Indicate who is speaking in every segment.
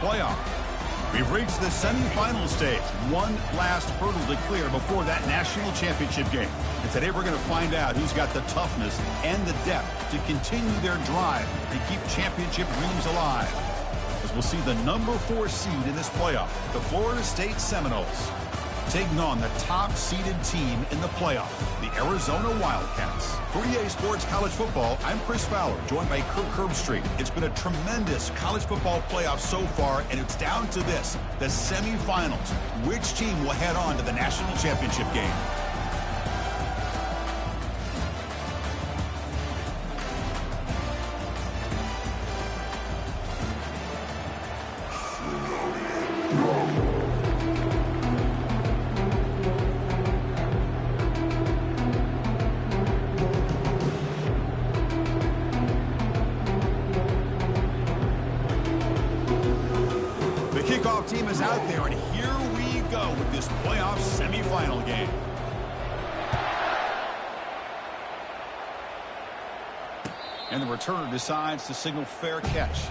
Speaker 1: Playoff. We've reached the semifinal stage. One last hurdle to clear before that national championship game. And today we're going to find out who's got the toughness and the depth to continue their drive and keep championship dreams alive. As we'll see the number 4 seed in this playoff, the Florida State Seminoles, taking on the top-seeded team in the playoff, the Arizona Wildcats. For EA Sports College Football, I'm Chris Fowler, joined by Kirk Herbstreit. It's been a tremendous college football playoff so far, and it's down to this, the semifinals. Which team will head on to the national championship game? Team is out there, and here we go with this playoff semifinal game. And the returner decides to signal fair catch.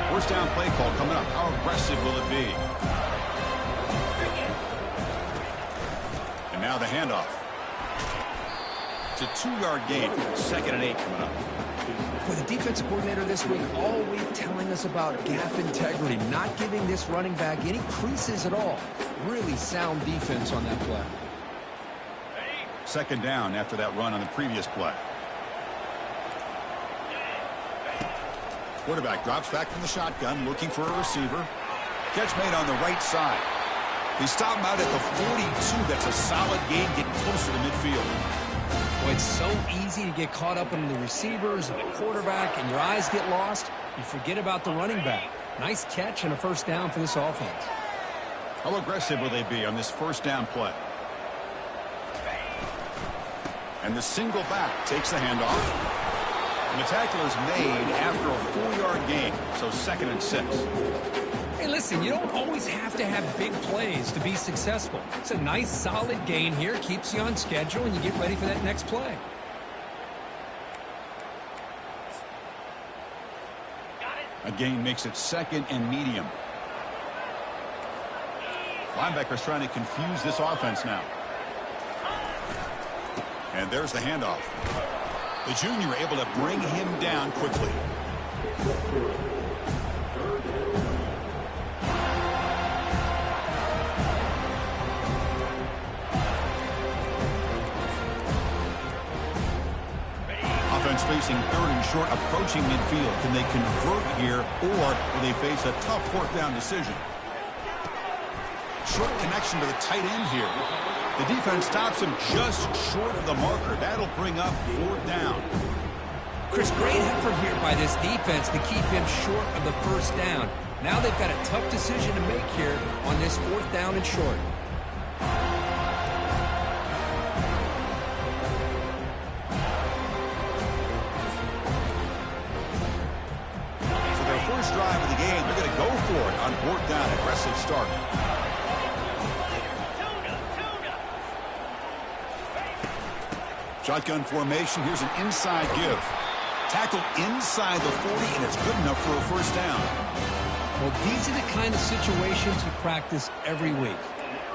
Speaker 1: First down play call coming up. How aggressive will it be? And now the handoff. It's a 2-yard gain. 2nd and 8 coming up.
Speaker 2: With the defensive coordinator this week all week telling us about gap integrity, not giving this running back any creases at all. Really sound defense on that play.
Speaker 1: 2nd down after that run on the previous play. Quarterback drops back from the shotgun, looking for a receiver. Catch made on the right side. They stop him out at the 42. That's a solid gain, getting closer to midfield.
Speaker 2: Well, it's so easy to get caught up in the receivers and the quarterback, and your eyes get lost. You forget about the running back. Nice catch and a first down for this offense.
Speaker 1: How aggressive will they be on this first down play? And the single back takes the handoff. And the tackle is made after a 4-yard gain, so 2nd and 6.
Speaker 2: Hey, listen, you don't always have to have big plays to be successful. It's a nice, solid gain here, keeps you on schedule, and you get ready for that next play.
Speaker 1: A gain makes it 2nd and medium. Linebackers trying to confuse this offense now. And there's the handoff. The junior able to bring him down quickly. Offense facing 3rd and short, approaching midfield. Can they convert here, or will they face a tough 4th down decision? Short connection to the tight end here. The defense stops him just short of the marker. That'll bring up 4th down.
Speaker 2: Chris, great effort here by this defense to keep him short of the first down. Now they've got a tough decision to make here on this 4th down and short.
Speaker 1: So their first drive of the game, they're going to go for it on 4th down. Aggressive start. Shotgun formation. Here's an inside give. Tackle inside the 40, and it's good enough for a first down.
Speaker 2: Well, these are the kind of situations you practice every week.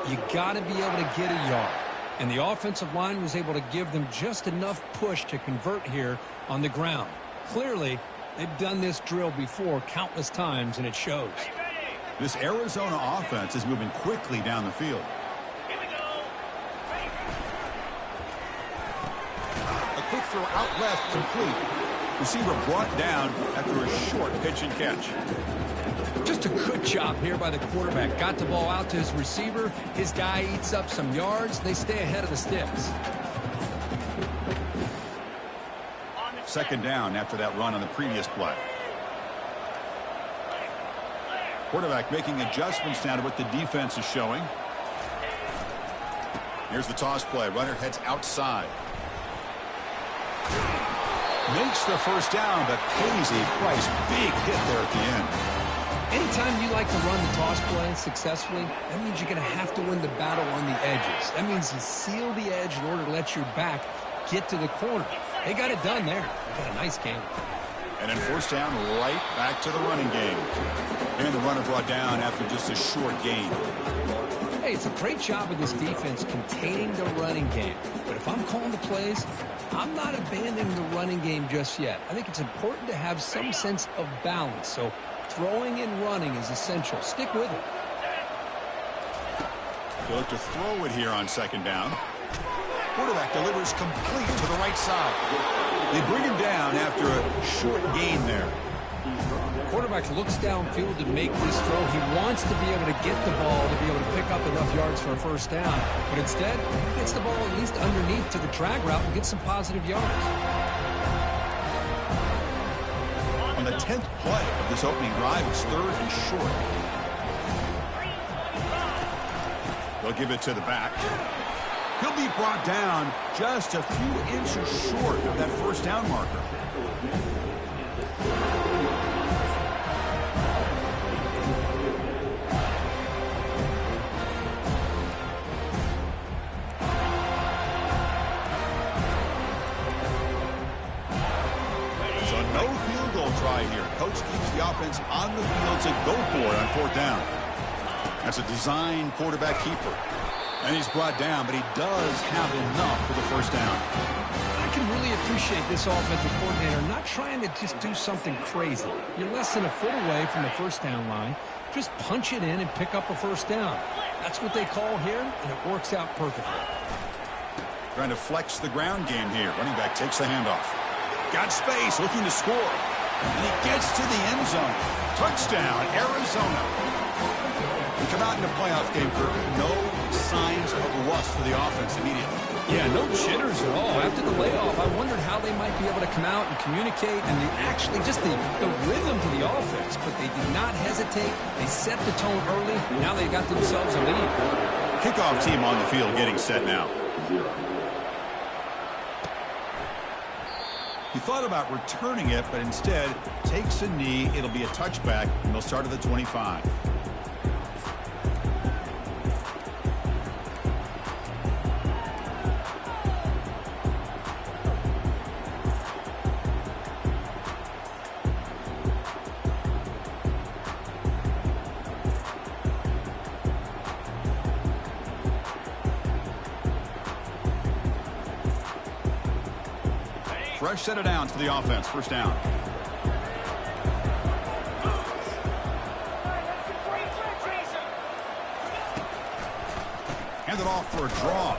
Speaker 2: You got to be able to get a yard. And the offensive line was able to give them just enough push to convert here on the ground. Clearly, they've done this drill before countless times, and it shows.
Speaker 1: This Arizona offense is moving quickly down the field. Quick throw out left, complete. Receiver brought down after a short pitch and catch.
Speaker 2: Just a good job here by the quarterback. Got the ball out to his receiver. His guy eats up some yards. They stay ahead of the sticks.
Speaker 1: 2nd down after that run on the previous play. Quarterback making adjustments now to what the defense is showing. Here's the toss play. Runner heads outside. Makes the first down, but pays a price. Big hit there at the end.
Speaker 2: Anytime you like to run the toss play successfully, that means you're going to have to win the battle on the edges. That means you seal the edge in order to let your back get to the corner. They got it done there. They got a nice game.
Speaker 1: And then first down, right back to the running game. And the runner brought down after just a short gain.
Speaker 2: Hey, it's a great job of this defense containing the running game. But if I'm calling the plays, I'm not abandoning the running game just yet. I think it's important to have some sense of balance. So throwing and running is essential. Stick with it.
Speaker 1: They look to throw it here on second down. Quarterback delivers complete to the right side. They bring him down after a short gain there.
Speaker 2: Quarterback looks downfield to make this throw. He wants to be able to get the ball to be able to pick up enough yards for a first down. But instead, he gets the ball at least underneath to the drag route and gets some positive yards.
Speaker 1: On the 10th play of this opening drive, it's third and short. They'll give it to the back. He'll be brought down just a few inches short of that first down marker. So no field goal try here. Coach keeps the offense on the field to go for it on fourth down. That's a design quarterback keeper. And he's brought down, but he does have enough for the first down.
Speaker 2: I can really appreciate this offensive coordinator not trying to just do something crazy. You're less than a foot away from the first down line. Just punch it in and pick up a first down. That's what they call here, and it works out perfectly.
Speaker 1: Trying to flex the ground game here. Running back takes the handoff. Got space, looking to score. And he gets to the end zone. Touchdown, Arizona. We come out in a playoff game for no signs of rust for the offense immediately.
Speaker 2: Yeah, no jitters at all. After the layoff, I wondered how they might be able to come out and communicate and actually just the rhythm to the offense. But they did not hesitate. They set the tone early. Now they've got themselves a lead.
Speaker 1: Kickoff team on the field getting set now. He thought about returning it, but instead takes a knee. It'll be a touchback, and they'll start at the 25. Fresh set of downs for the offense. First down. Handed off for a draw.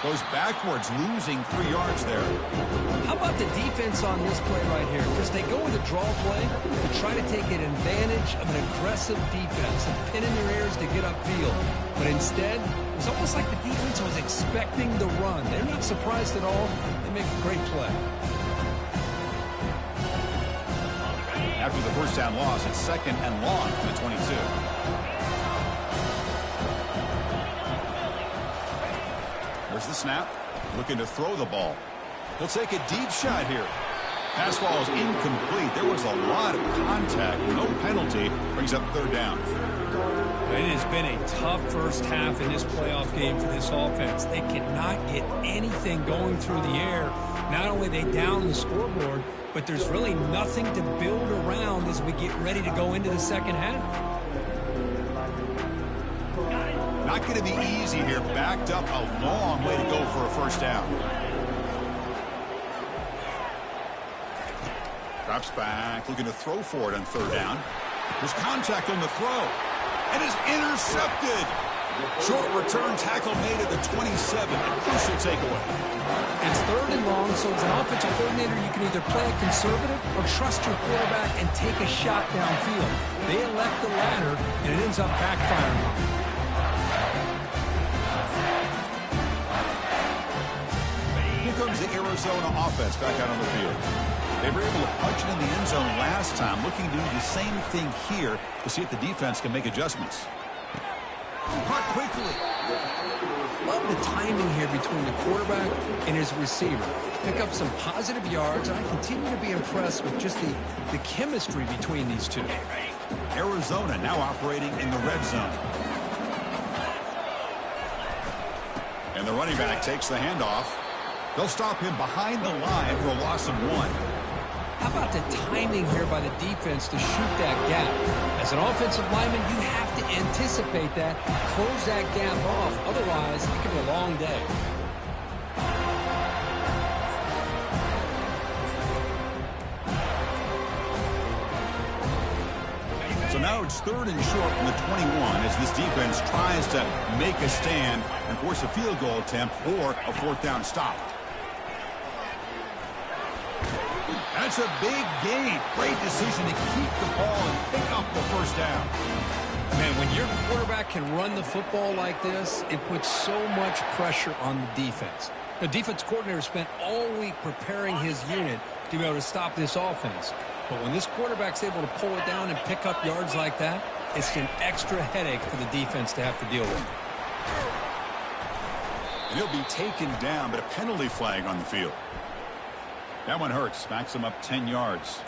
Speaker 1: Goes backwards, losing 3 yards there.
Speaker 2: How about the defense on this play right here? Because they go with a draw play to try to take an advantage of an aggressive defense and pin in their ears to get upfield. But instead, it was almost like the defense was expecting the run. They're not surprised at all. They make a great play.
Speaker 1: After the first down loss, it's second and long from the 22. There's the snap. Looking to throw the ball. He'll take a deep shot here. Pass ball is incomplete. There was a lot of contact. No penalty. Brings up third down.
Speaker 2: It has been a tough first half in this playoff game for this offense. They cannot get anything going through the air. Not only are they down the scoreboard, but there's really nothing to build around as we get ready to go into the second half.
Speaker 1: Not going to be easy here. Backed up a long way to go for a first down. Drops back, looking to throw for it on third down. There's contact on the throw. And is intercepted. Short return tackle made at the 27. A crucial takeaway.
Speaker 2: It's third and long, so as an offensive coordinator, you can either play it conservative or trust your quarterback and take a shot downfield. They elect the latter, and it ends up backfiring.
Speaker 1: Here comes the Arizona offense back out on the field. They were able to punch it in the end zone last time, looking to do the same thing here to see if the defense can make adjustments. Caught quickly.
Speaker 2: Love the timing here between the quarterback and his receiver. Pick up some positive yards, and I continue to be impressed with just the chemistry between these two.
Speaker 1: Arizona now operating in the red zone. And the running back takes the handoff. They'll stop him behind the line for a loss of 1.
Speaker 2: How about the timing here by the defense to shoot that gap? As an offensive lineman, you have to anticipate that, close that gap off. Otherwise, it could be a long day.
Speaker 1: So now it's 3rd and short from the 21 as this defense tries to make a stand and force a field goal attempt or a 4th down stop. That's a big gain. Great decision to keep the ball and pick up the 1st down.
Speaker 2: Man, when your quarterback can run the football like this, it puts so much pressure on the defense. The defense coordinator spent all week preparing his unit to be able to stop this offense. But when this quarterback's able to pull it down and pick up yards like that, it's an extra headache for the defense to have to deal with.
Speaker 1: And he'll be taken down, but a penalty flag on the field. That one hurts. Smacks him up 10 yards.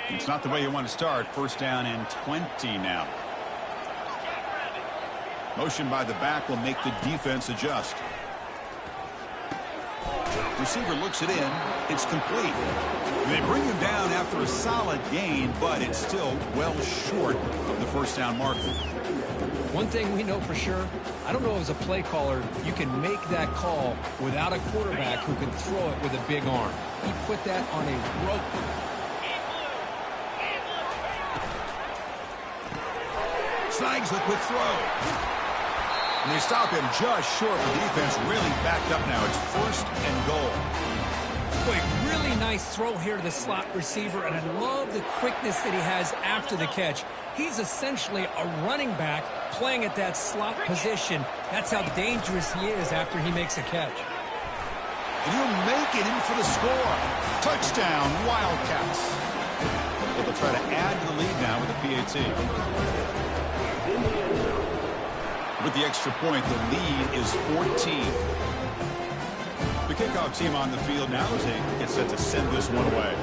Speaker 1: It's not the way you want to start. 1st down and 20 now. Motion by the back will make the defense adjust. Receiver looks it in. It's complete. They bring him down after a solid gain, but it's still well short of the 1st down marker.
Speaker 2: One thing we know for sure, I don't know as a play caller, you can make that call without a quarterback who can throw it with a big arm. He put that on a rope.
Speaker 1: Snags the quick throw. And they stop him just short. The defense really backed up now. It's 1st and goal.
Speaker 2: Boy, really nice throw here to the slot receiver, and I love the quickness that he has after the catch. He's essentially a running back playing at that slot position. That's how dangerous he is after he makes a catch.
Speaker 1: And he'll make it in for the score. Touchdown, Wildcats. Well, they'll try to add to the lead now with the PAT. With the extra point, the lead is 14. The kickoff team on the field now as they get set to send this one away.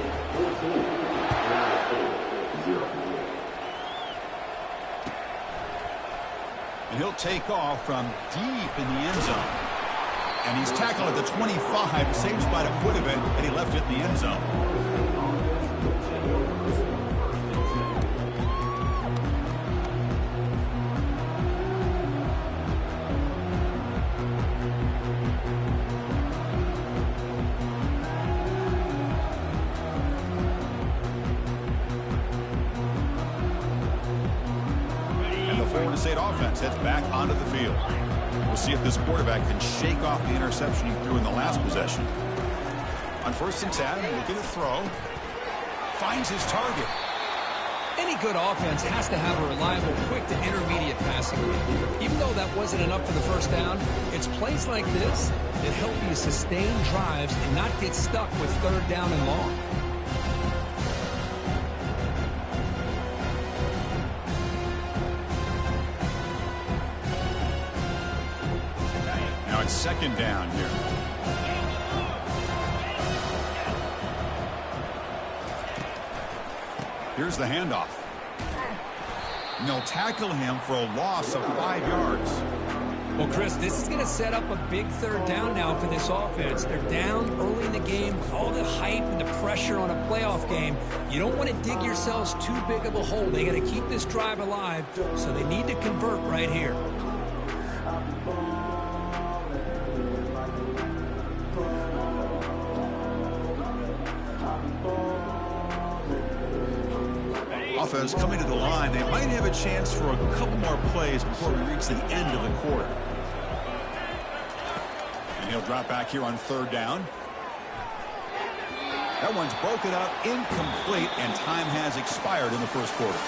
Speaker 1: And he'll take off from deep in the end zone. And he's tackled at the 25. Same spot it would have been, and he left it in the end zone. State offense heads back onto the field. We'll see if this quarterback can shake off the interception he threw in the last possession. On 1st and 10, looking to throw. Finds his target.
Speaker 2: Any good offense has to have a reliable, quick to intermediate passing game. Even though that wasn't enough for the 1st down, it's plays like this that help you sustain drives and not get stuck with 3rd down and long.
Speaker 1: It's 2nd down here. Here's the handoff. And they'll tackle him for a loss of 5 yards.
Speaker 2: Well, Chris, this is going to set up a big 3rd down now for this offense. They're down early in the game with all the hype and the pressure on a playoff game. You don't want to dig yourselves too big of a hole. They got to keep this drive alive, so they need to convert right here.
Speaker 1: Offense coming to the line. They might have a chance for a couple more plays before we reach the end of the quarter. And he'll drop back here on 3rd down. That one's broken up, incomplete, and time has expired in the 1st quarter.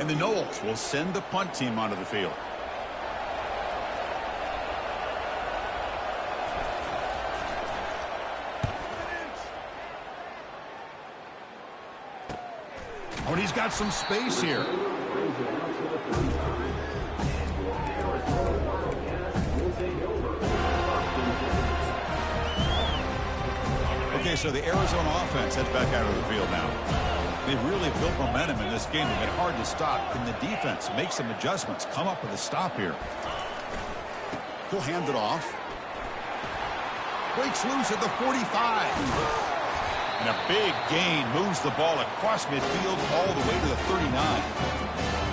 Speaker 1: And the Knowles will send the punt team onto the field. Oh, and he's got some space here. Okay, so the Arizona offense heads back out of the field now. They've really built momentum in this game. They've been hard to stop. Can the defense make some adjustments? Come up with a stop here. He'll hand it off. Breaks loose at the 45. And a big gain moves the ball across midfield all the way to the 39.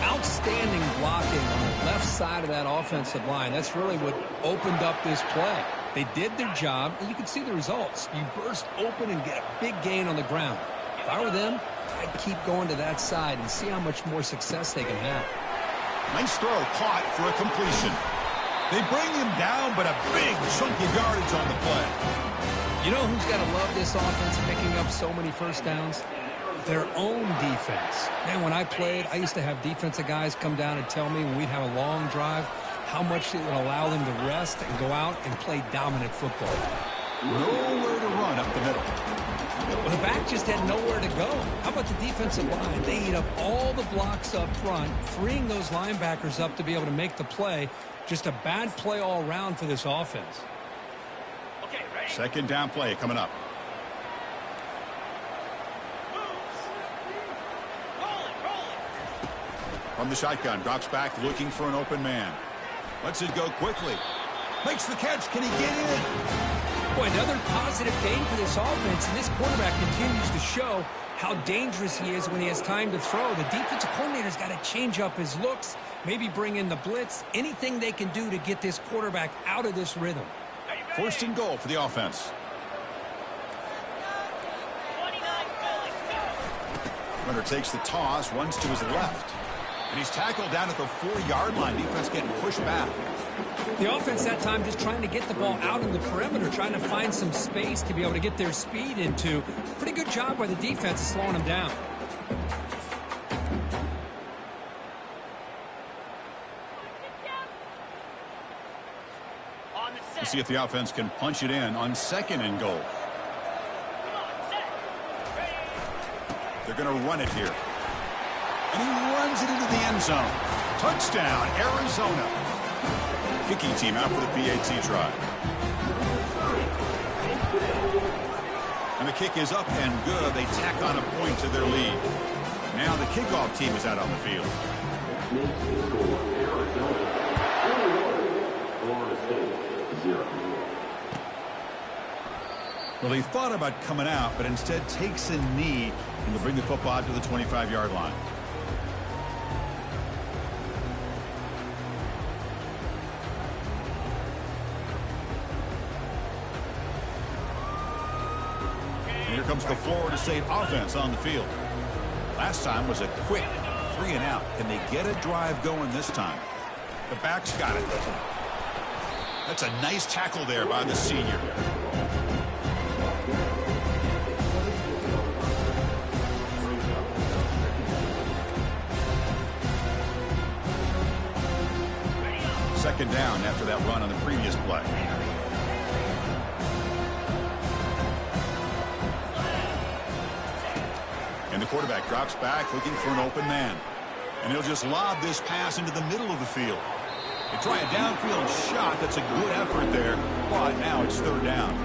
Speaker 2: Outstanding blocking on the left side of that offensive line. That's really what opened up this play. They did their job, and you can see the results. You burst open and get a big gain on the ground. If I were them, I'd keep going to that side and see how much more success they can have.
Speaker 1: Nice throw caught for a completion. They bring him down, but a big chunk of yardage on the play.
Speaker 2: You know who's got to love this offense picking up so many first downs? Their own defense. Man, when I played, I used to have defensive guys come down and tell me when we'd have a long drive how much it would allow them to rest and go out and play dominant football.
Speaker 1: Nowhere to run up the middle.
Speaker 2: Well, the back just had nowhere to go. How about the defensive line? They eat up all the blocks up front, freeing those linebackers up to be able to make the play. Just a bad play all around for this offense.
Speaker 3: Okay, ready?
Speaker 1: Second down play coming up. From the shotgun, drops back, looking for an open man. Lets it go quickly. Makes the catch. Can he get in?
Speaker 2: Boy, another positive gain for this offense, and this quarterback continues to show how dangerous he is when he has time to throw. The defensive coordinator's got to change up his looks, maybe bring in the blitz, anything they can do to get this quarterback out of this rhythm.
Speaker 1: First and goal for the offense. Runner takes the toss, runs to his left. And he's tackled down at the 4-yard line. Defense getting pushed back.
Speaker 2: The offense that time just trying to get the ball out in the perimeter, trying to find some space to be able to get their speed into. Pretty good job by the defense of slowing them down.
Speaker 1: Let's see if the offense can punch it in on second and goal. They're going to run it here. And he runs it into the end zone. Touchdown, Arizona. Kicking team out for the PAT try. And the kick is up and good. They tack on a point to their lead. Now the kickoff team is out on the field. Well, he thought about coming out, but instead takes a knee and will bring the football out to the 25-yard line. And here comes the Florida State offense on the field. Last time was a quick 3 and out. Can they get a drive going this time? The back's got it. That's a nice tackle there by the senior. Second down after that run on the previous play. And the quarterback drops back looking for an open man. And he'll just lob this pass into the middle of the field. They try a downfield shot. That's a good effort there. But now it's third down.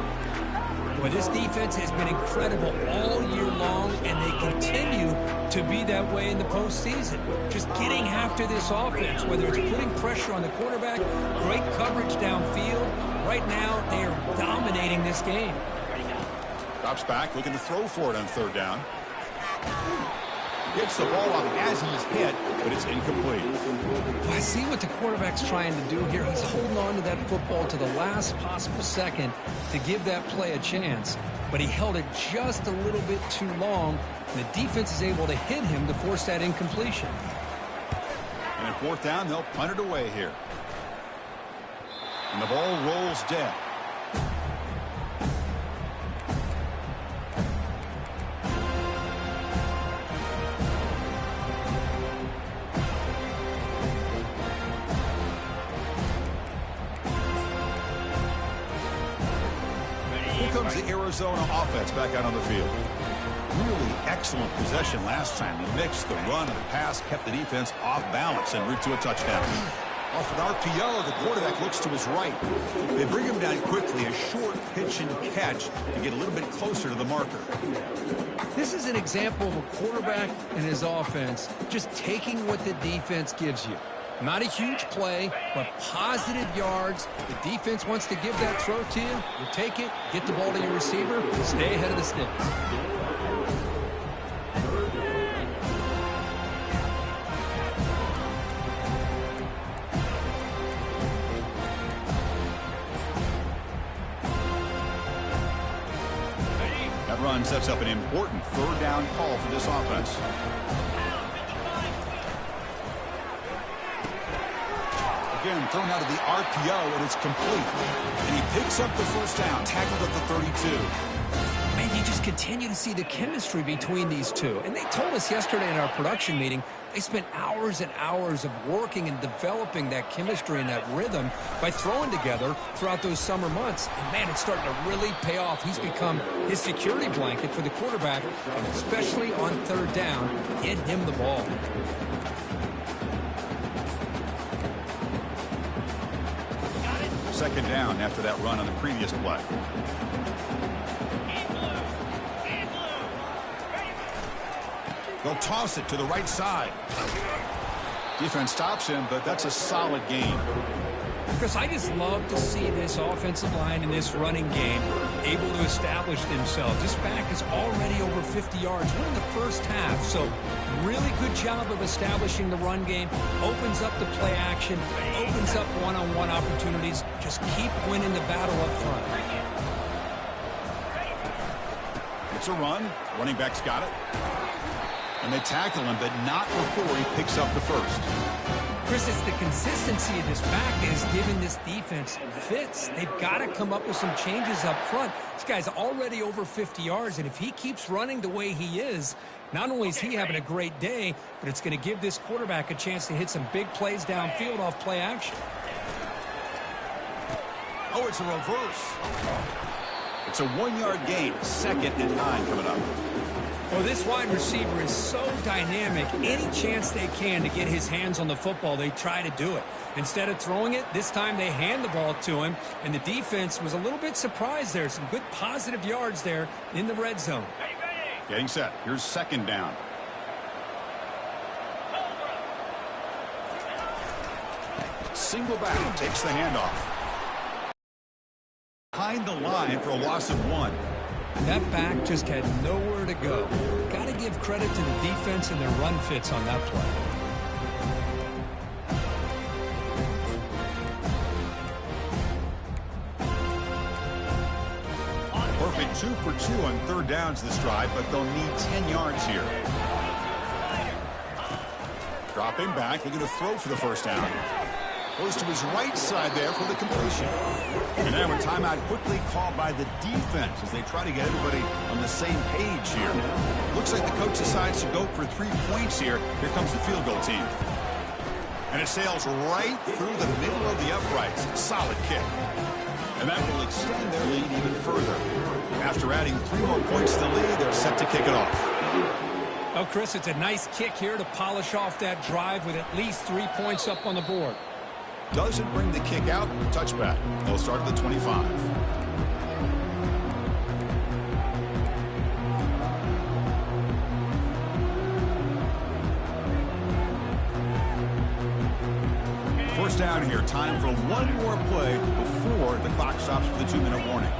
Speaker 2: Well, this defense has been incredible all year long, and they continue to be that way in the postseason. Just getting after this offense, whether it's putting pressure on the quarterback, great coverage downfield. Right now, they are dominating this game.
Speaker 1: Drops back, looking to throw for it on third down. Gets the ball off as he's hit, but it's incomplete.
Speaker 2: Well, I see what the quarterback's trying to do here. He's holding on to that football to the last possible second to give that play a chance, but he held it just a little bit too long, and the defense is able to hit him to force that incompletion.
Speaker 1: And at fourth down, they'll punt it away here. And the ball rolls dead. comes the Arizona offense back out on the field. Really excellent possession last time. The mix, the run, and the pass kept the defense off balance en route to a touchdown.
Speaker 4: Off an RPO, the quarterback looks to his right.
Speaker 1: They bring him down quickly, a short pitch and catch to get a little bit closer to the marker.
Speaker 2: This is an example of a quarterback and his offense just taking what the defense gives you. Not a huge play, but positive yards. The defense wants to give that throw to you. You take it, get the ball to your receiver, stay ahead of the sticks.
Speaker 1: That run sets up an important third down call for this offense. Again, thrown out of the RPO, and it's complete. And he picks up the first down, tackled at the 32.
Speaker 2: Man, you just continue to see the chemistry between these two. And they told us yesterday in our production meeting, they spent hours and hours of working and developing that chemistry and that rhythm by throwing together throughout those summer months. And, man, it's starting to really pay off. He's become his security blanket for the quarterback, and especially on third down, get him the ball.
Speaker 1: Second down after that run on the previous play. They'll toss it to the right side. Defense stops him, but that's a solid gain.
Speaker 2: Because I just love to see this offensive line in this running game able to establish themselves. This back is already over 50 yards. We're in the first half, so really good job of establishing the run game. Opens up the play action, opens up one-on-one opportunities. Just keep winning the battle up front.
Speaker 1: It's a run. Running back's got it. And they tackle him, but not before he picks up the first.
Speaker 2: Chris, it's the consistency of this back that is giving this defense fits. They've got to come up with some changes up front. This guy's already over 50 yards, and if he keeps running the way he is, not only is he having a great day, but it's going to give this quarterback a chance to hit some big plays downfield off play action.
Speaker 1: Oh, it's a reverse. It's a 1-yard gain. 2nd and 9 coming up.
Speaker 2: Well, this wide receiver is so dynamic. Any chance they can to get his hands on the football, they try to do it. Instead of throwing it, this time they hand the ball to him, and the defense was a little bit surprised there. Some good positive yards there in the red zone.
Speaker 1: Getting set. Here's second down. Single back takes the handoff. Behind the line for a loss of 1.
Speaker 2: That back just had nowhere to go. Got to give credit to the defense and their run fits on that play.
Speaker 1: Perfect 2 for 2 on third downs this drive, but they'll need 10 yards here. Dropping back, looking to throw for the first down. Goes to his right side there for the completion. And now a timeout quickly called by the defense as they try to get everybody on the same page here. Looks like the coach decides to go for 3 points here. Here comes the field goal team. And it sails right through the middle of the uprights. Solid kick. And that will extend their lead even further. After adding 3 more points to the lead, they're set to kick it off.
Speaker 2: Oh, Chris, it's a nice kick here to polish off that drive with at least 3 points up on the board.
Speaker 1: Doesn't bring the kick out. Touchback. They'll start at the 25. First down here. Time for one more play before the clock stops for the 2-minute warning.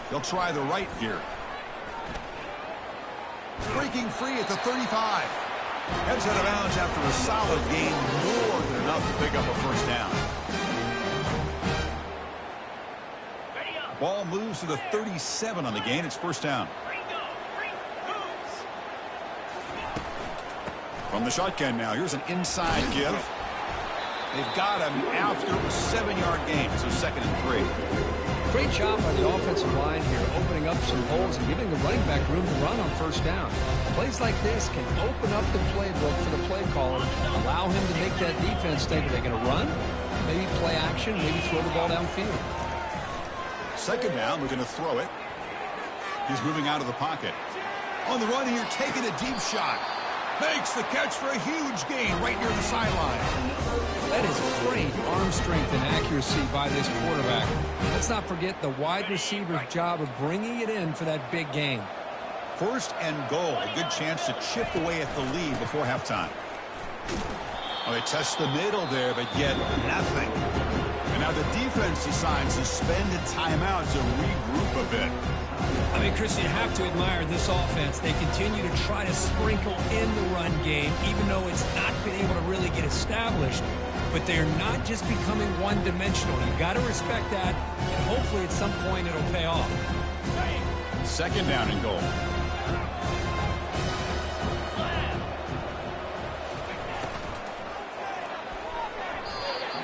Speaker 1: They'll try the right here. Breaking free at the 35. Heads out of bounds after a solid gain, more than enough to pick up a first down. Ball moves to the 37 on the gain. It's first down. From the shotgun now, here's an inside give. They've got him after a 7-yard gain, so 2nd and 3.
Speaker 2: Great job by the offensive line here, opening up some holes and giving the running back room to run on first down. Plays like this can open up the playbook for the play caller, allow him to make that defense think, are they going to run? Maybe play action, maybe throw the ball downfield.
Speaker 1: Second down, we're going to throw it. He's moving out of the pocket. On the run here, taking a deep shot. Makes the catch for a huge gain right near the sideline.
Speaker 2: That is great arm strength and accuracy by this quarterback. Let's not forget the wide receiver's job of bringing it in for that big gain.
Speaker 1: First and goal. A good chance to chip away at the lead before halftime. Oh, they test the middle there, but yet nothing. And now the defense decides to spend a timeout to regroup a bit.
Speaker 2: I mean, Chris, you have to admire this offense. They continue to try to sprinkle in the run game, even though it's not been able to really get established. But they're not just becoming one-dimensional. You got to respect that, and hopefully at some point it'll pay off.
Speaker 1: Second down and goal.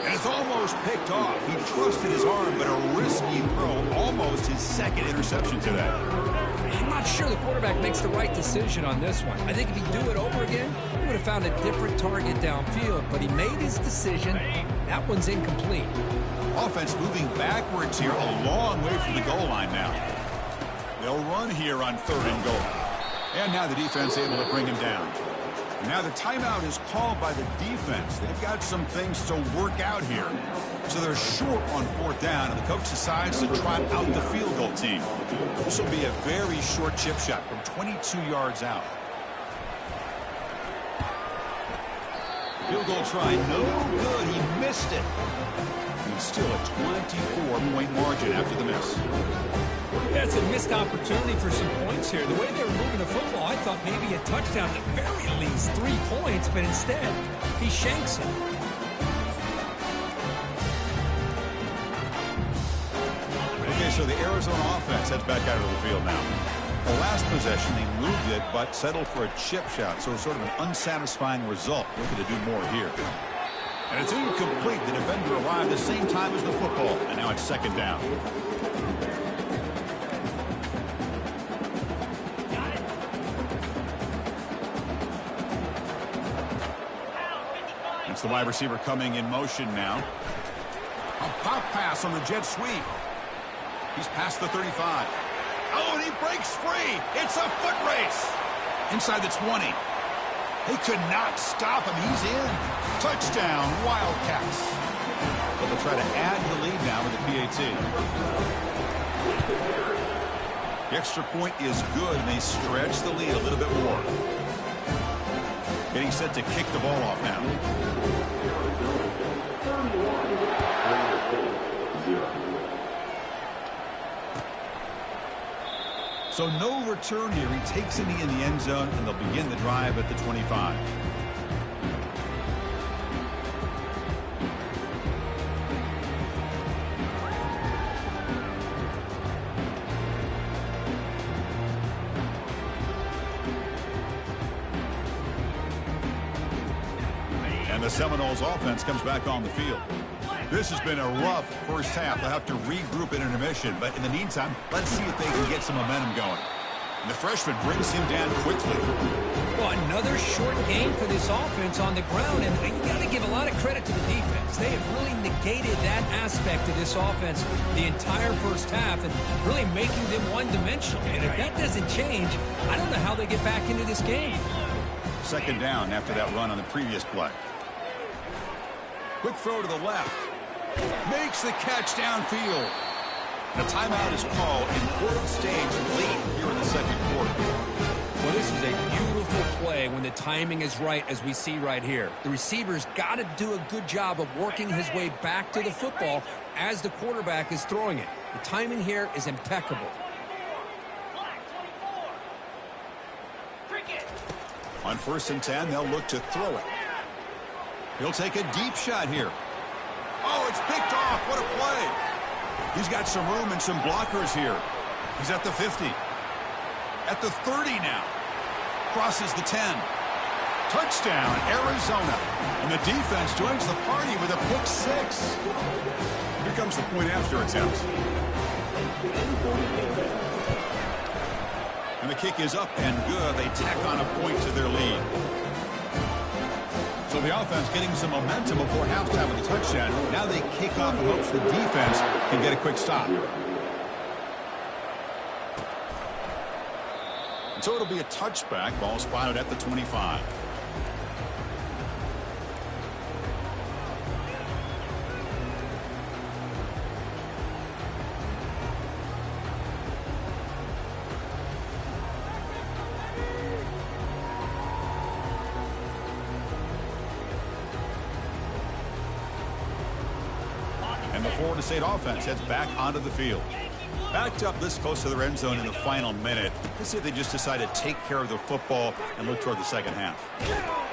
Speaker 1: And it's almost picked off. He trusted his arm, but a risky throw, almost his second interception today.
Speaker 2: I'm not sure the quarterback makes the right decision on this one. I think if he'd do it over again, he would have found a different target downfield, but he made his decision. That one's incomplete.
Speaker 1: Offense moving backwards here, a long way from the goal line now. They'll run here on third and goal. And now the defense able to bring him down. Now the timeout is called by the defense. They've got some things to work out here. So they're short on fourth down, and the coach decides to trot out the field goal team. This will be a very short chip shot from 22 yards out. Field goal try, no good. He missed it. It's still a 24-point margin after the miss.
Speaker 2: That's a missed opportunity for some points here. The way they were moving the football, I thought maybe a touchdown, at the very least 3 points, but instead, he shanks it.
Speaker 1: Okay, so the Arizona offense heads back out of the field now. The last possession, they moved it, but settled for a chip shot, so sort of an unsatisfying result. Looking to do more here. And it's incomplete. The defender arrived the same time as the football, and now it's second down. It's the wide receiver coming in motion now. A pop pass on the jet sweep. He's past the 35. Oh, and he breaks free. It's a foot race. Inside the 20. They could not stop him. He's in. Touchdown, Wildcats. But they'll try to add the lead now with the PAT. The extra point is good, and they stretch the lead a little bit more. Getting set to kick the ball off now. So no return here. He takes a knee in the end zone, and they'll begin the drive at the 25. And the Seminoles offense comes back on the field. This has been a rough first half. They'll have to regroup at intermission. But in the meantime, let's see if they can get some momentum going. And the freshman brings him down quickly.
Speaker 2: Well, another short game for this offense on the ground. And you got to give a lot of credit to the defense. They have really negated that aspect of this offense the entire first half and really making them one-dimensional. And if that doesn't change, I don't know how they get back into this game.
Speaker 1: Second down after that run on the previous play. Quick throw to the left. Makes the catch downfield. The timeout is called. Important stage late here in the second quarter.
Speaker 2: Well, this is a beautiful play when the timing is right, as we see right here. The receiver's got to do a good job of working his way back to the football as the quarterback is throwing it. The timing here is impeccable.
Speaker 1: On 1st and 10, they'll look to throw it. He'll take a deep shot here. Oh, it's picked off. What a play. He's got some room and some blockers here. He's at the 50. At the 30 now. Crosses the 10. Touchdown, Arizona. And the defense joins the party with a pick 6. Here comes the point after attempt. And the kick is up and good. They tack on a point to their lead. So the offense getting some momentum before halftime with a touchdown. Now they kick off and hopes the defense can get a quick stop. So it'll be a touchback. Ball spotted at the 25. And the Florida State offense heads back onto the field. Backed up this close to their end zone in the final minute. Let's see if they just decide to take care of the football and look toward the second half.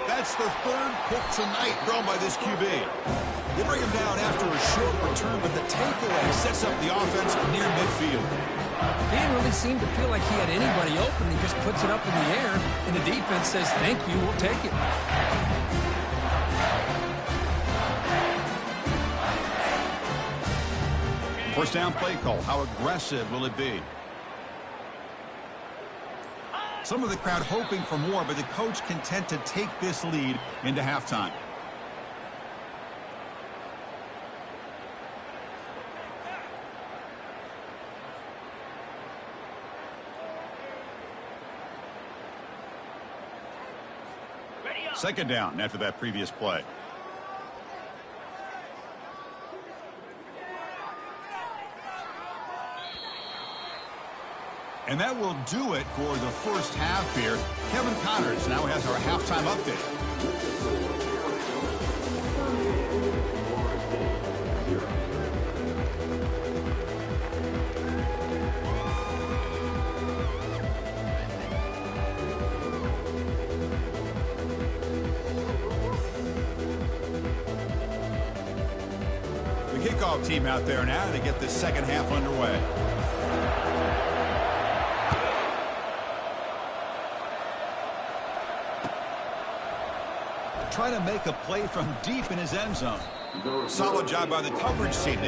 Speaker 1: That's the third pick tonight thrown by this QB. They bring him down after a short return, but the takeaway sets up the offense near midfield.
Speaker 2: He didn't really seem to feel like he had anybody open. He just puts it up in the air, and the defense says, thank you, we'll take it.
Speaker 1: First down play call. How aggressive will it be? Some of the crowd hoping for more, but the coach content to take this lead into halftime. Second down after that previous play. And that will do it for the first half here. Kevin Connors now has our halftime update. The kickoff team out there now to get the second half underway. Trying to make a play from deep in his end zone. Solid job by the coverage team.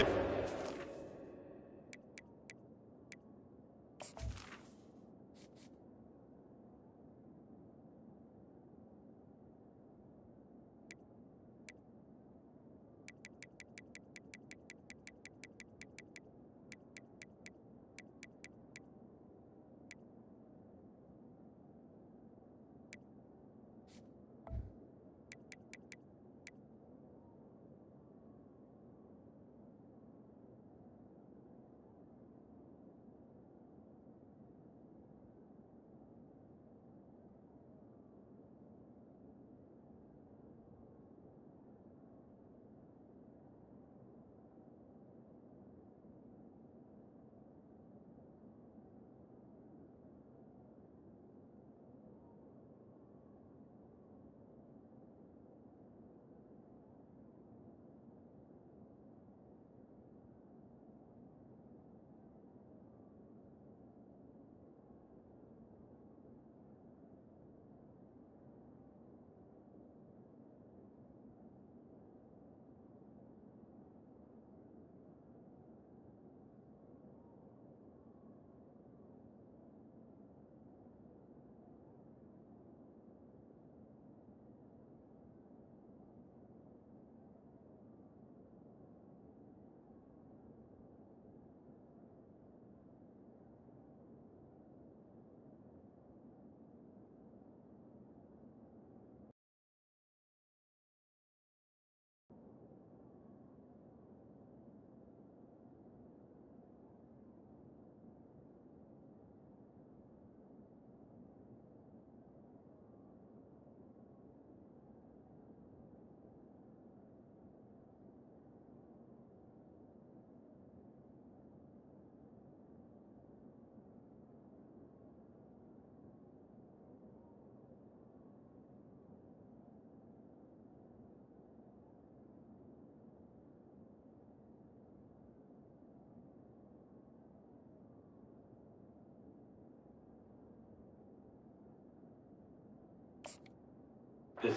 Speaker 5: The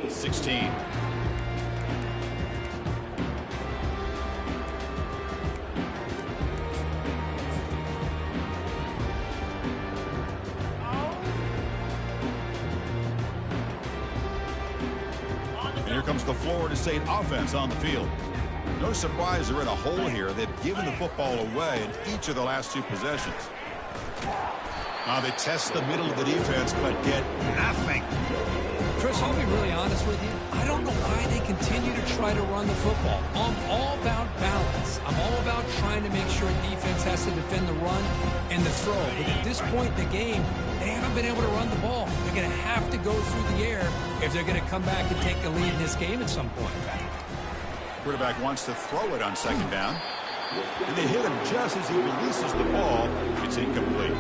Speaker 1: 16. And here comes the Florida State offense on the field. No surprise they're in a hole here. They've given the football away in each of the last two possessions. They test the middle of the defense, but get nothing.
Speaker 2: Chris, I'll be really honest with you. I don't know why they continue to try to run the football. I'm all about balance. I'm all about trying to make sure defense has to defend the run and the throw. But at this point in the game, they haven't been able to run the ball. They're going to have to go through the air if they're going to come back and take the lead in this game at some point.
Speaker 1: Quarterback wants to throw it on second down. And they hit him just as he releases the ball. It's incomplete.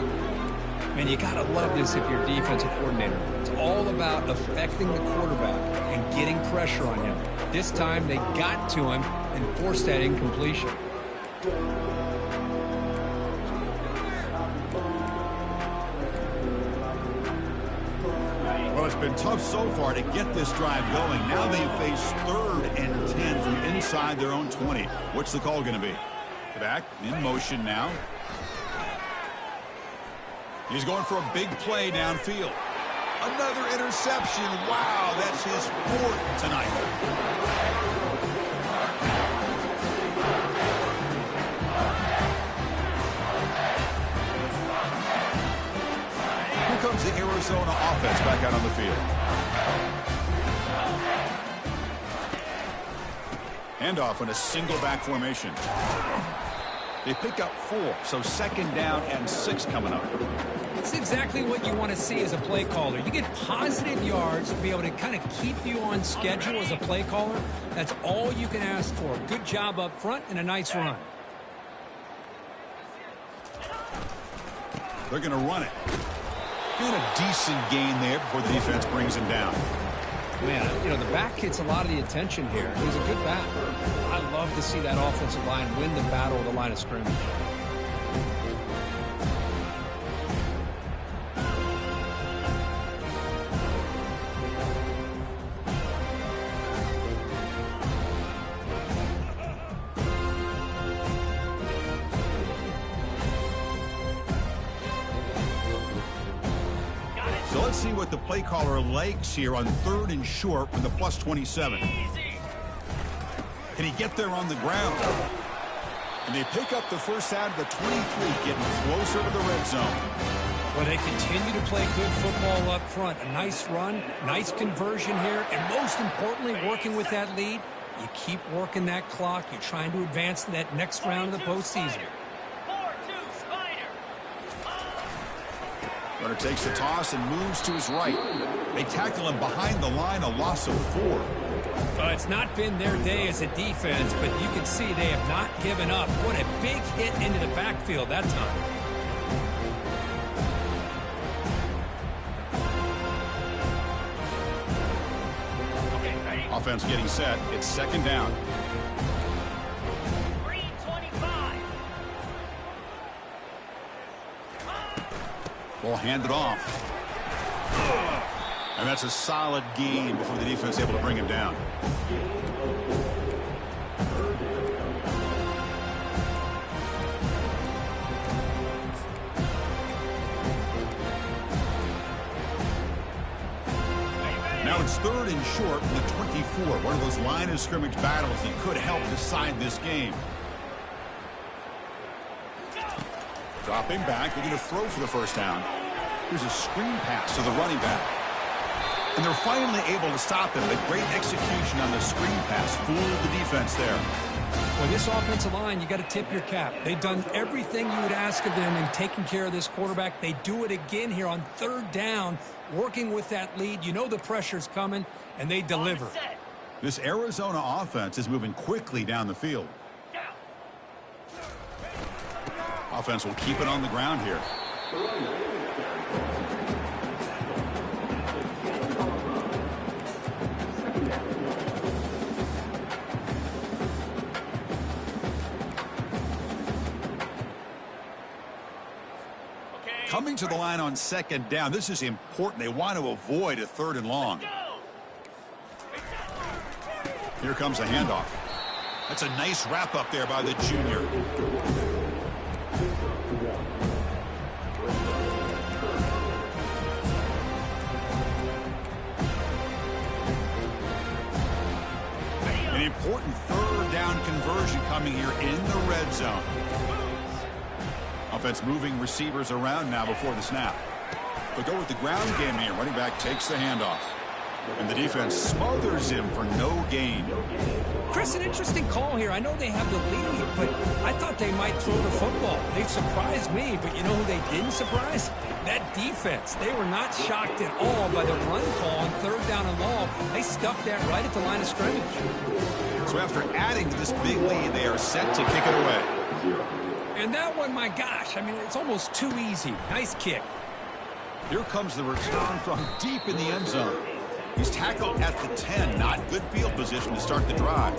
Speaker 2: Man, you got to love this if you're a defensive coordinator. It's all about affecting the quarterback and getting pressure on him. This time, they got to him and forced that incompletion.
Speaker 1: Well, it's been tough so far to get this drive going. Now they face 3rd and 10 from inside their own 20. What's the call going to be? Back in motion now. He's going for a big play downfield. Another interception. Wow, that's his 4th tonight. Here comes the Arizona offense back out on the field. Handoff in a single back formation. They pick up 4, so 2nd down and 6 coming up.
Speaker 2: It's exactly what you want to see as a play caller. You get positive yards to be able to kind of keep you on schedule as a play caller. That's all you can ask for. Good job up front and a nice run.
Speaker 1: They're going to run it. Got a decent gain there before the defense brings him down.
Speaker 2: Man, you know, the back gets a lot of the attention here. He's a good back. I love to see that offensive line win the battle of the line of scrimmage.
Speaker 1: So let's see what the play caller likes here on 3rd and short from the plus 27. Can he get there on the ground? And they pick up the first out of the 23, getting closer to the red zone.
Speaker 2: Well, they continue to play good football up front. A nice run, nice conversion here, and most importantly, working with that lead. You keep working that clock. You're trying to advance to that next round of the postseason.
Speaker 1: Runner takes the toss and moves to his right. They tackle him behind the line, a loss of 4.
Speaker 2: It's not been their day as a defense, but you can see they have not given up. What a big hit into the backfield that time.
Speaker 1: Offense getting set. It's 2nd down. Ball handed off. And that's a solid gain before the defense is able to bring him down. Now it's 3rd and short from the 24. One of those line of scrimmage battles that could help decide this game. Dropping back, looking to throw for the first down. Here's a screen pass to the running back. And they're finally able to stop him. The great execution on the screen pass fooled the defense there.
Speaker 2: Well, this offensive line, you got to tip your cap. They've done everything you would ask of them in taking care of this quarterback. They do it again here on 3rd down, working with that lead. You know the pressure's coming, and they deliver.
Speaker 1: This Arizona offense is moving quickly down the field. Offense will keep it on the ground here. Coming to the line on 2nd down. This is important. They want to avoid a 3rd and long. Here comes a handoff. That's a nice wrap up there by the junior. An important 3rd down conversion coming here in the red zone. Offense moving receivers around now before the snap. They'll go with the ground game here. Running back takes the handoff. And the defense smothers him for no gain.
Speaker 2: Chris, an interesting call here. I know they have the lead, but I thought they might throw the football. They surprised me, but you know who they didn't surprise? That defense. They were not shocked at all by the run call on 3rd down and long. They stuck that right at the line of scrimmage.
Speaker 1: So after adding to this big lead, they are set to kick it away.
Speaker 2: And that one, my gosh, I mean, it's almost too easy. Nice kick.
Speaker 1: Here comes the return from deep in the end zone. He's tackled at the 10. Not good field position to start the drive.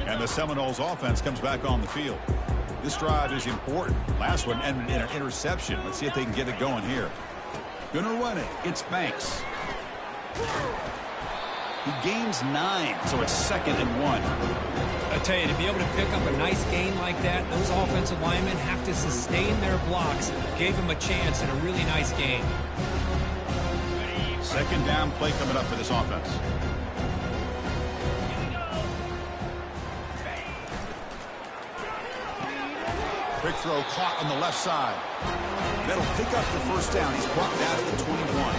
Speaker 1: And the Seminoles offense comes back on the field. This drive is important. Last one ended in an interception. Let's see if they can get it going here. Gonna run it. It's Banks. He gains 9, so it's 2nd and 1.
Speaker 2: I tell you, to be able to pick up a nice gain like that, those offensive linemen have to sustain their blocks. Gave him a chance and a really nice gain.
Speaker 1: 2nd down play coming up for this offense. Quick throw caught on the left side. That'll pick up the 1st down. He's brought down at the 21.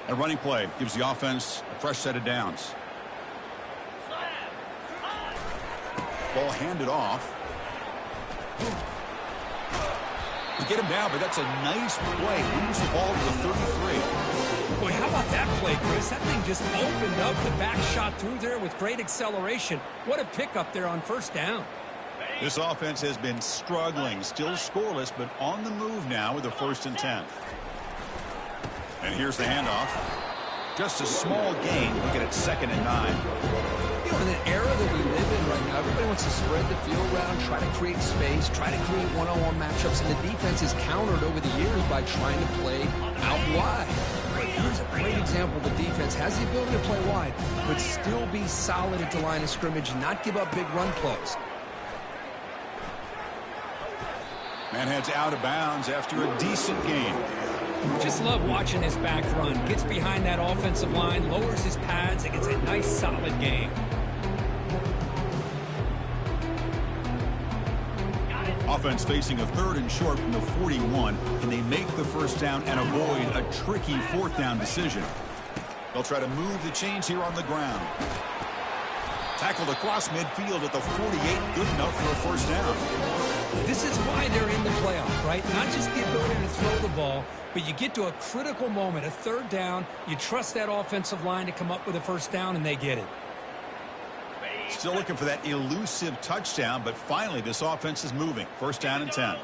Speaker 1: A running play gives the offense a fresh set of downs. Ball handed off. We get him down, but that's a nice play. Moves the ball to the 33.
Speaker 2: Boy, how about that play, Chris? That thing just opened up. The back shot through there with great acceleration. What a pickup there on 1st down.
Speaker 1: This offense has been struggling. Still scoreless, but on the move now with a 1st and 10. And here's the handoff. Just a small gain. Looking at 2nd and 9.
Speaker 5: You know, in an era that we live in right now, everybody wants to spread the field around, try to create space, try to create one-on-one matchups, and the defense is countered over the years by trying to play out wide. But here's a great example. The defense has the ability to play wide, but still be solid at the line of scrimmage, not give up big run plays.
Speaker 1: Man heads out of bounds after a decent gain.
Speaker 2: Just love watching this back run. Gets behind that offensive line, lowers his pads, and gets a nice solid gain.
Speaker 1: Offense facing a 3rd and short from the 41. Can they make the 1st down and avoid a tricky 4th down decision? They'll try to move the chains here on the ground. Tackled across midfield at the 48. Good enough for a 1st down.
Speaker 2: This is why they're in the playoff, right? Not just the ability to throw the ball, but you get to a critical moment, a 3rd down. You trust that offensive line to come up with a 1st down, and they get it.
Speaker 1: Still looking for that elusive touchdown, but finally this offense is moving. 1st down and 10.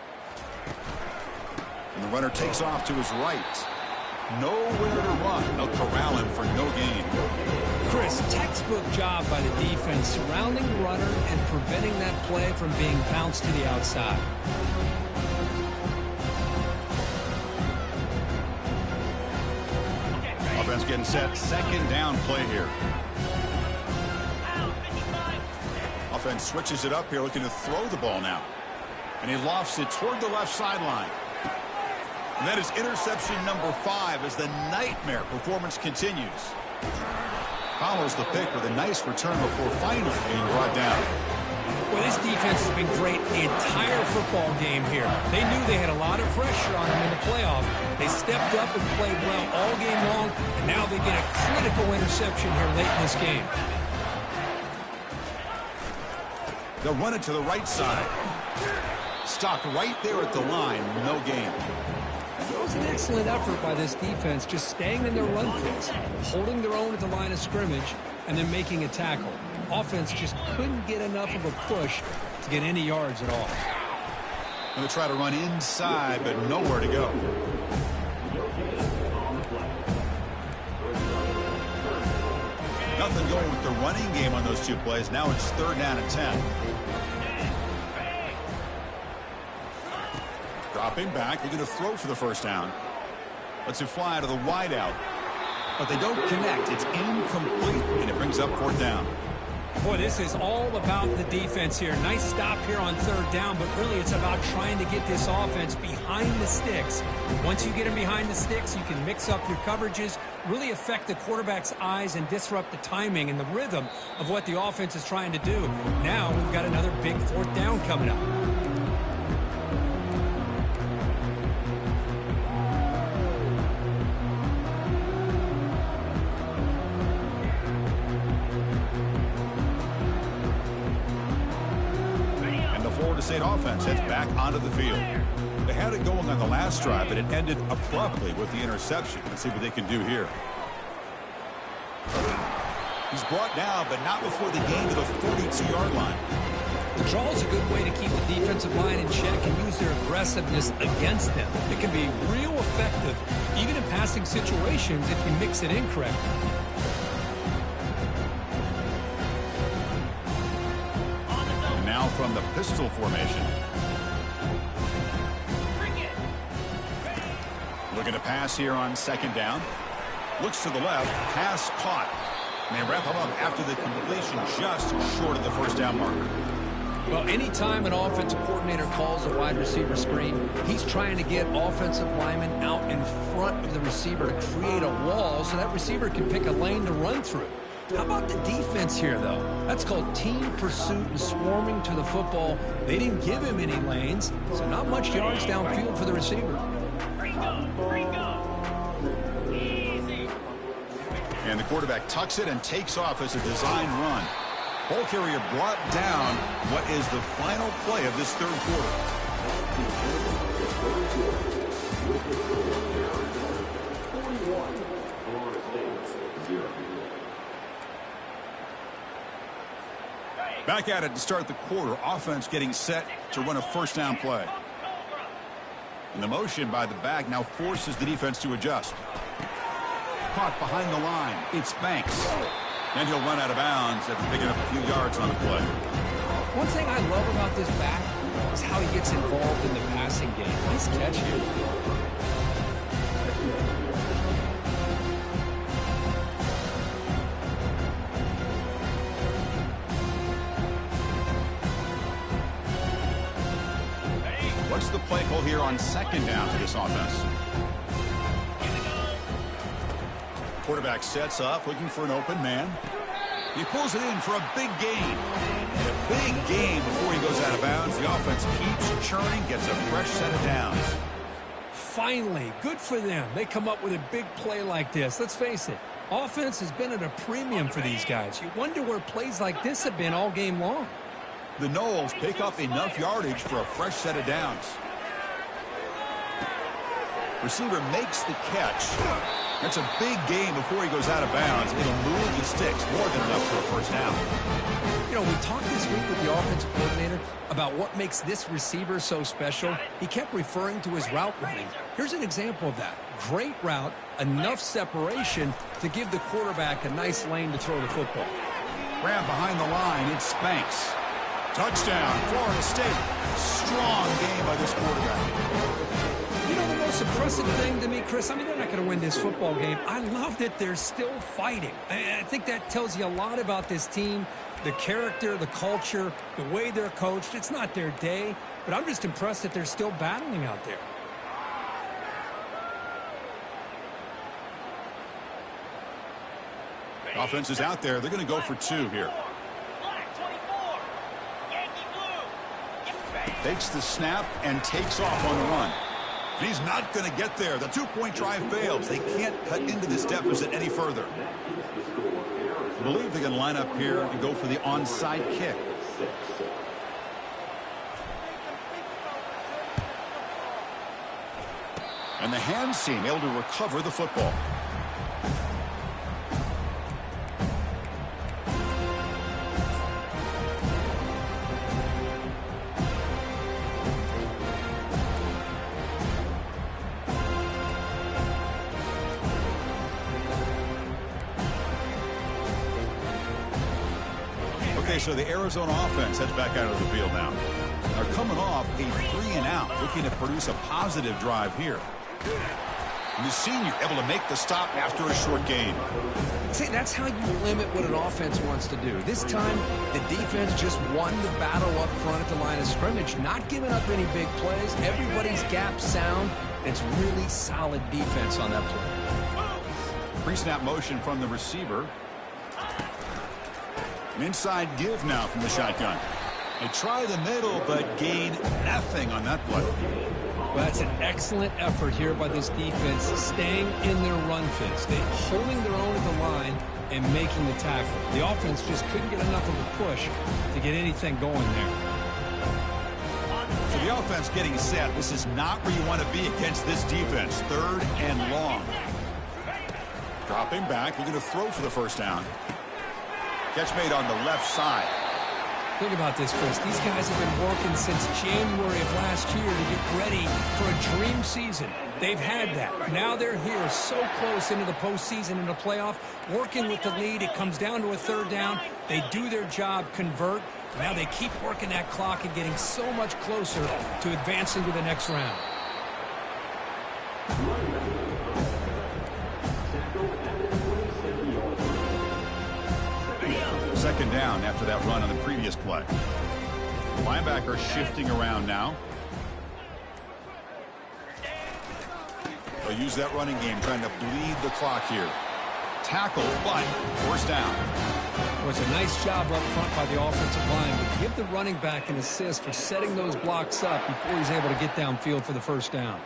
Speaker 1: And the runner takes off to his right. Nowhere to run. They'll corral him for no gain.
Speaker 2: Chris, textbook job by the defense surrounding the runner and preventing that play from being bounced to the outside.
Speaker 1: Offense getting set. 2nd down play here. Offense switches it up here, looking to throw the ball now. And he lofts it toward the left sideline. And that is interception number 5 as the nightmare performance continues. Follows the pick with a nice return before finally being brought down.
Speaker 2: Well, this defense has been great the entire football game here. They knew they had a lot of pressure on them in the playoff. They stepped up and played well all game long, and now they get a critical interception here late in this game.
Speaker 1: They'll run it to the right side. Stopped right there at the line. No gain.
Speaker 2: It was an excellent effort by this defense, just staying in their run fits, holding their own at the line of scrimmage, and then making a tackle. Offense just couldn't get enough of a push to get any yards at all.
Speaker 1: Going to try to run inside, but nowhere to go. Nothing going with the running game on those 2 plays. Now it's 3rd down and 10. Dropping back, looking to throw for the 1st down. Lets it fly to the wideout. But they don't connect. It's incomplete, and it brings up 4th down.
Speaker 2: Boy, this is all about the defense here. Nice stop here on third down, but really it's about trying to get this offense behind the sticks. Once you get them behind the sticks, you can mix up your coverages, really affect the quarterback's eyes and disrupt the timing and the rhythm of what the offense is trying to do. Now we've got another big fourth down coming up.
Speaker 1: State offense heads back onto the field. They had it going on the last drive, but it ended abruptly with the interception. Let's see what they can do here.
Speaker 4: He's brought down, but not before the gain to the 42-yard line.
Speaker 2: The draw is a good way to keep the defensive line in check and use their aggressiveness against them. It can be real effective, even in passing situations, if you mix it in correctly.
Speaker 1: From the pistol formation. Looking to pass here on second down. Looks to the left. Pass caught. And they wrap him up after the completion just short of the first down marker.
Speaker 5: Well, anytime an offensive coordinator calls a wide receiver screen, he's trying to get offensive linemen out in front of the receiver to create a wall so that receiver can pick a lane to run through. How about the defense here, though? That's called team pursuit and swarming to the football. They didn't give him any lanes, so not much yards downfield for the receiver.
Speaker 3: Easy.
Speaker 1: And the quarterback tucks it and takes off as a design run. Ball carrier brought down. What is the final play of this third quarter? Back at it to start the quarter. Offense getting set to run a first down play. And the motion by the back now forces the defense to adjust. Caught behind the line. It's Banks. And he'll run out of bounds after picking up a few yards on the play.
Speaker 5: One thing I love about this back is how he gets involved in the passing game. Nice catch here.
Speaker 1: What's the play call here on second down for this offense? Quarterback sets up, looking for an open man. He pulls it in for a big gain. And a big gain before he goes out of bounds. The offense keeps churning, gets a fresh set of downs.
Speaker 2: Finally, good for them. They come up with a big play like this. Let's face it, offense has been at a premium for these guys. You wonder where plays like this have been all game long.
Speaker 1: The Noles pick up enough yardage for a fresh set of downs. Receiver makes the catch. That's a big gain before he goes out of bounds. It'll move the sticks more than enough for a first down.
Speaker 5: You know, we talked this week with the offensive coordinator about what makes this receiver so special. He kept referring to his route running. Here's an example of that. Great route, enough separation to give the quarterback a nice lane to throw the football.
Speaker 1: Grab behind the line. It's Banks. Touchdown, Florida State. Strong game by this quarterback.
Speaker 2: You know, the most impressive thing to me, Chris, I mean, they're not going to win this football game. I love that they're still fighting. I think that tells you a lot about this team, the character, the culture, the way they're coached. It's not their day, but I'm just impressed that they're still battling out there.
Speaker 1: Offense is out there. They're going to go for two here. Takes the snap and takes off on the run. And he's not going to get there. The two-point try fails. They can't cut into this deficit any further. I believe they're going to line up here and go for the onside kick. And the hands team able to recover the football. So the Arizona offense heads back out of the field now. They're coming off a 3-and-out, looking to produce a positive drive here. And the senior able to make the stop after a short gain.
Speaker 2: See, that's how you limit what an offense wants to do. This time, the defense just won the battle up front at the line of scrimmage, not giving up any big plays. Everybody's gap sound. It's really solid defense on that play.
Speaker 1: Pre-snap motion from the receiver. An inside give now from the shotgun. They try the middle, but gain nothing on that play.
Speaker 2: Well, that's an excellent effort here by this defense, staying in their run fits. They're holding their own at the line and making the tackle. The offense just couldn't get enough of a push to get anything going there.
Speaker 1: So the offense getting set. This is not where you want to be against this defense. 3rd and long. Dropping back. They're going to throw for the first down. Catch made on the left side.
Speaker 2: Think about this, Chris. These guys have been working since January of last year to get ready for a dream season. They've had that. Now they're here so close into the postseason and the playoff, working with the lead. It comes down to a 3rd down. They do their job, convert. Now they keep working that clock and getting so much closer to advancing to the next round.
Speaker 1: 2nd down after that run on the previous play. Linebacker shifting around now. They'll use that running game, trying to bleed the clock here. Tackle, but 1st down.
Speaker 2: Well, it's a nice job up front by the offensive line, but give the running back an assist for setting those blocks up before he's able to get downfield for the 1st down.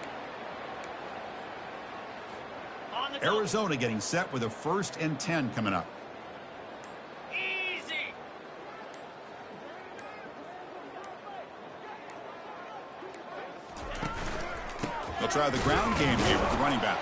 Speaker 1: Arizona getting set with a 1st and 10 coming up. They'll try the ground game here with the running back.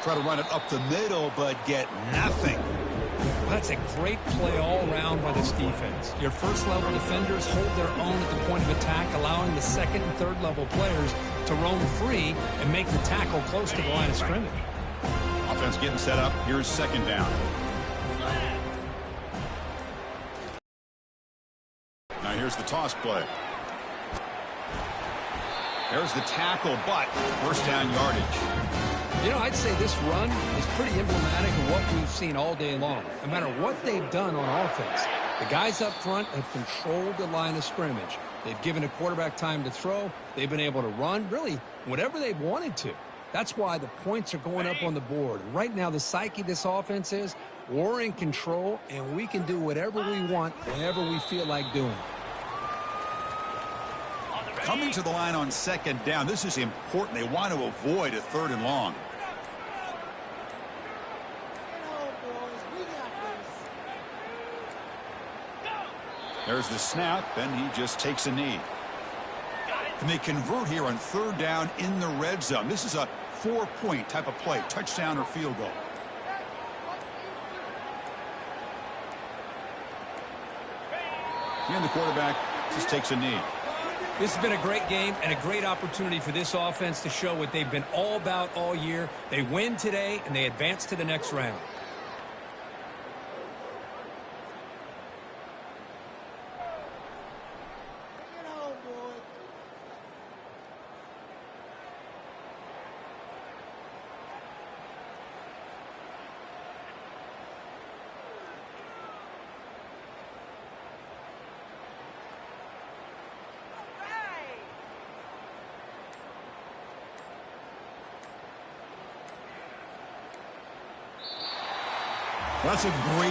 Speaker 1: Try to run it up the middle, but get nothing.
Speaker 2: Well, that's a great play all around by this defense. Your 1st-level defenders hold their own at the point of attack, allowing the 2nd and 3rd-level players to roam free and make the tackle close to the line of scrimmage.
Speaker 1: Offense getting set up. Here's 2nd down. Now here's the toss play. There's the tackle, but 1st down yardage.
Speaker 2: You know, I'd say this run is pretty emblematic of what we've seen all day long. No matter what they've done on offense, the guys up front have controlled the line of scrimmage. They've given a quarterback time to throw. They've been able to run, really, whatever they've wanted to. That's why the points are going up on the board. Right now, the psyche of this offense is we're in control, and we can do whatever we want whenever we feel like doing it.
Speaker 1: Coming to the line on 2nd down. This is important. They want to avoid a 3rd and long. There's the snap, and he just takes a knee. And they convert here on 3rd down in the red zone. This is a 4-point type of play, touchdown or field goal. And the quarterback just takes a knee.
Speaker 2: This has been a great game and a great opportunity for this offense to show what they've been all about all year. They win today, and they advance to the next round.
Speaker 1: That's a great